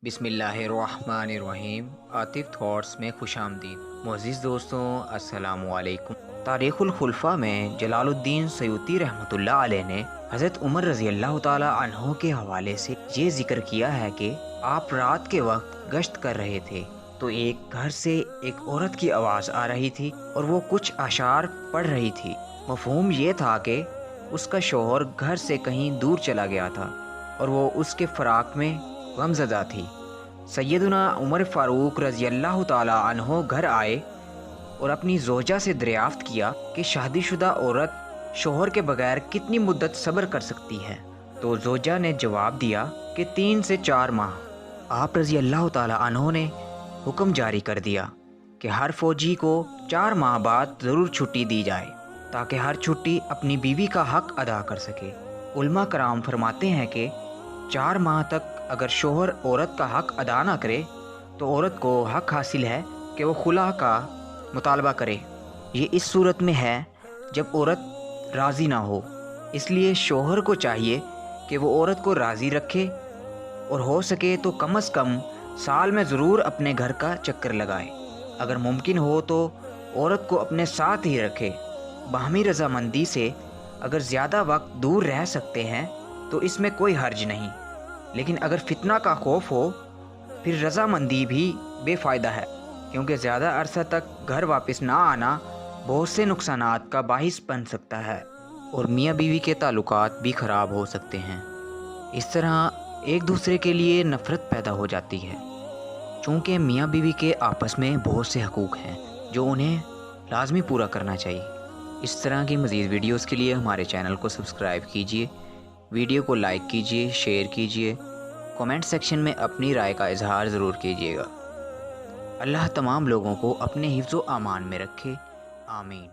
बिस्मिल्लाहिर्रहमानिर्रहीम। आतिफ थॉट्स में खुश आमदीद। मुअज़्ज़िज़ दोस्तों, अस्सलामु अलैकुम। तारीख़ुल खुलफ़ा में जलालुद्दीन सयूती रहमतुल्लाह अलैह ने हज़रत उमर रज़ी अल्लाह ताला अन्हो के हवाले से ये ज़िक्र किया है कि आप रात के वक्त गश्त कर रहे थे तो एक घर से एक औरत की आवाज़ आ रही थी और वो कुछ अशार पढ़ रही थी। मफ़हूम ये था कि उसका शौहर घर से कहीं दूर चला गया था और वो उसके फ़राक़ में गमज़दा थी। सैयदना उमर फ़ारूक रज़ी अल्लाह ताला अन्हो घर आए और अपनी ज़ौजा से दरियाफ़्त किया कि शादीशुदा औरत शौहर के बगैर कितनी मुद्दत सब्र कर सकती है। तो ज़ौजा ने जवाब दिया कि 3 से 4 माह। आप रज़ी अल्लाह ताला अन्हो ने हुक्म जारी कर दिया कि हर फ़ौजी को 4 माह बाद ज़रूर छुट्टी दी जाए ताकि हर छुट्टी अपनी बीवी का हक़ अदा कर सके। उलमा कराम फरमाते हैं कि 4 माह तक अगर शौहर औरत का हक़ अदा ना करे तो औरत को हक़ हासिल है कि वो खुला का मुतालबा करे। ये इस सूरत में है जब औरत राज़ी ना हो। इसलिए शौहर को चाहिए कि वो औरत को राज़ी रखे और हो सके तो कम से कम साल में ज़रूर अपने घर का चक्कर लगाए। अगर मुमकिन हो तो औरत को अपने साथ ही रखे। बाहमी रज़ामंदी से अगर ज़्यादा वक्त दूर रह सकते हैं तो इसमें कोई हर्ज नहीं, लेकिन अगर फितना का खौफ हो फिर रज़ामंदी भी बेफ़ायदा है, क्योंकि ज़्यादा अरसा तक घर वापस ना आना बहुत से नुकसानात का बाहिस बन सकता है और मियाँ बीवी के ताल्लुकात भी ख़राब हो सकते हैं। इस तरह एक दूसरे के लिए नफ़रत पैदा हो जाती है। चूँकि मियाँ बीवी के आपस में बहुत से हकूक़ हैं जो उन्हें लाजमी पूरा करना चाहिए। इस तरह की मज़ीद वीडियोज़ के लिए हमारे चैनल को सब्सक्राइब कीजिए, वीडियो को लाइक कीजिए, शेयर कीजिए, कमेंट सेक्शन में अपनी राय का इजहार ज़रूर कीजिएगा। अल्लाह तमाम लोगों को अपने हिफ्ज़ व अमान में रखे। आमीन।